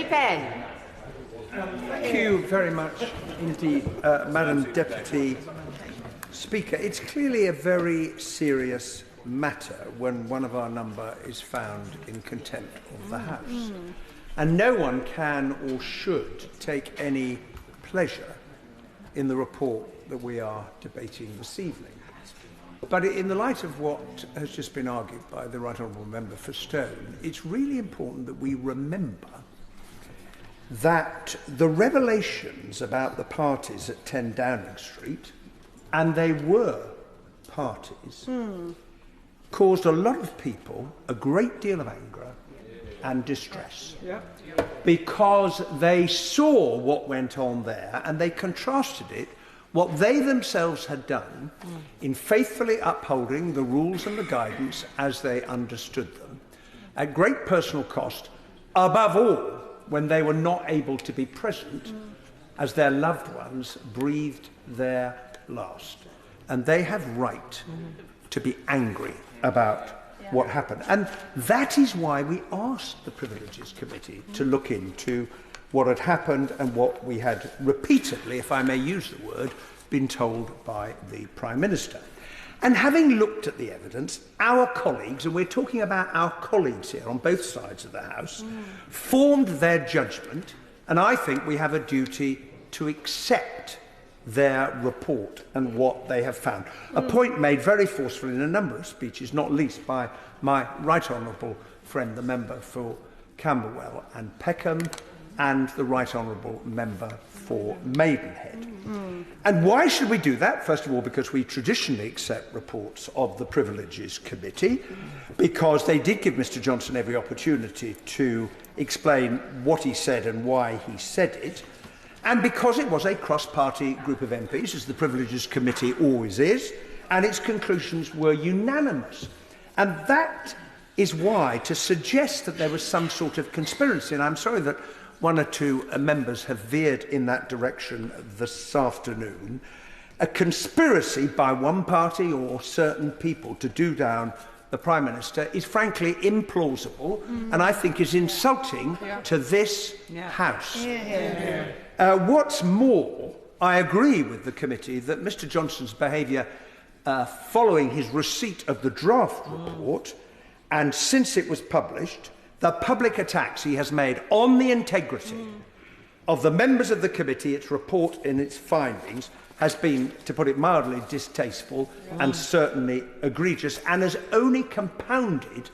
Benn. Thank you very much indeed, Madam Deputy Speaker. It's clearly a very serious matter when one of our number is found in contempt of the House. And no one can or should take any pleasure in the report that we are debating this evening. But in the light of what has just been argued by the Right Honourable Member for Stone, it's really important that we remember that the revelations about the parties at 10 Downing Street, and they were parties, caused a lot of people a great deal of anger and distress. Because they saw what went on there and they contrasted it, what they themselves had done in faithfully upholding the rules and the guidance as they understood them, at great personal cost, above all when they were not able to be present as their loved ones breathed their last. And they have right to be angry about what happened. And that is why we asked the Privileges Committee to look into what had happened and what we had repeatedly, if I may use the word, been told by the Prime Minister. And having looked at the evidence, our colleagues, and we're talking about our colleagues here on both sides of the House, formed their judgment, and I think we have a duty to accept their report and what they have found. A point made very forcefully in a number of speeches, not least by my Right Honourable friend, the member for Camberwell and Peckham, and the Right Honourable member for Maidenhead. And why should we do that? First of all, because we traditionally accept reports of the Privileges Committee, because they did give Mr Johnson every opportunity to explain what he said and why he said it, and because it was a cross-party group of MPs, as the Privileges Committee always is, and its conclusions were unanimous. And that is why, to suggest that there was some sort of conspiracy, and I'm sorry that one or two members have veered in that direction this afternoon, a conspiracy by one party or certain people to do down the Prime Minister is frankly implausible and I think is insulting to this House. What's more, I agree with the committee that Mr Johnson's behaviour following his receipt of the draft report and since it was published, the public attacks he has made on the integrity of the members of the committee, its report and its findings, has been, to put it mildly, distasteful and certainly egregious, and has only compounded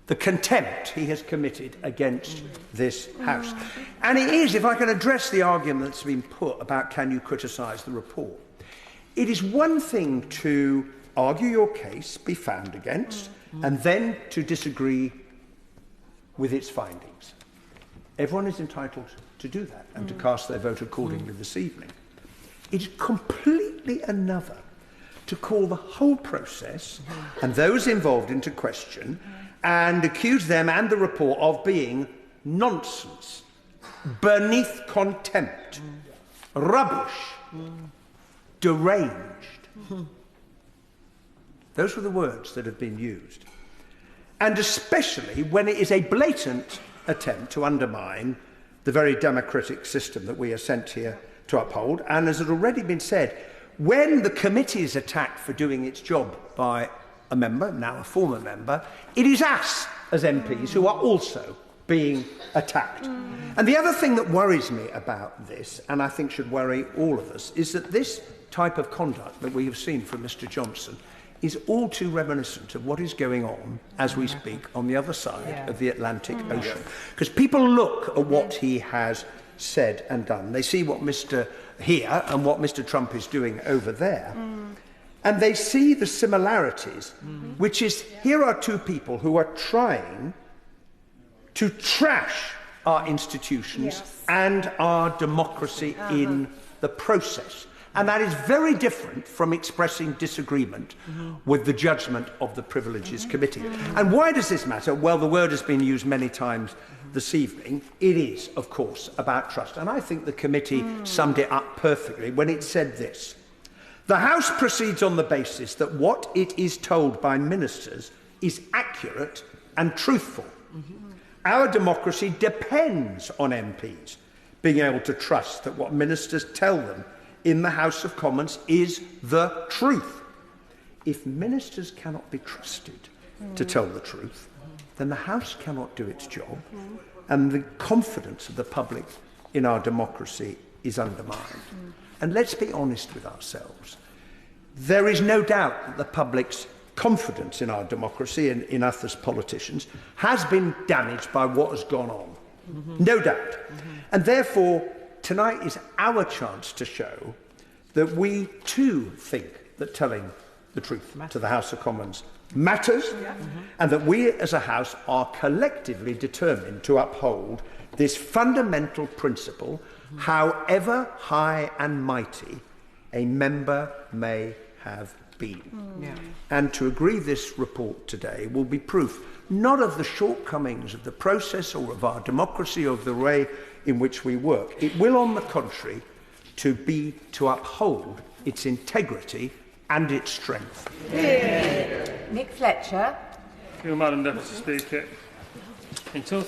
the contempt he has committed against this House. And it is, if I can address the argument that's been put about can you criticise the report, it is one thing to argue your case, be found against, and then to disagree with its findings. Everyone is entitled to do that and to cast their vote accordingly this evening. It is completely another to call the whole process and those involved into question and accuse them and the report of being nonsense, beneath contempt, rubbish, deranged. Those were the words that have been used. And especially when it is a blatant attempt to undermine the very democratic system that we are sent here to uphold. And as has already been said, when the committee is attacked for doing its job by a member, now a former member, it is us as MPs who are also being attacked. And the other thing that worries me about this, and I think should worry all of us, is that this type of conduct that we have seen from Mr Johnson is all too reminiscent of what is going on, as we speak, on the other side of the Atlantic Ocean. Because people look at what he has said and done. They see what Mr. here and what Mr. Trump is doing over there. And they see the similarities, which is, here are two people who are trying to trash our institutions and our democracy in the process. And that is very different from expressing disagreement with the judgment of the Privileges Committee. And why does this matter? Well, the word has been used many times this evening. It is, of course, about trust. And I think the committee summed it up perfectly when it said this: the House proceeds on the basis that what it is told by ministers is accurate and truthful. Our democracy depends on MPs being able to trust that what ministers tell them in the House of Commons is the truth. If ministers cannot be trusted to tell the truth, then the House cannot do its job, and the confidence of the public in our democracy is undermined. And let's be honest with ourselves. There is no doubt that the public's confidence in our democracy and in us as politicians has been damaged by what has gone on. No doubt. And therefore, tonight is our chance to show that we too think that telling the truth to the House of Commons matters, and that we as a House are collectively determined to uphold this fundamental principle, however high and mighty a member may have been. And to agree this report today will be proof not of the shortcomings of the process or of our democracy or of the way in which we work. It will, on the contrary, to uphold its integrity and its strength. Nick Fletcher. Thank you, Madam Deputy Speaker. In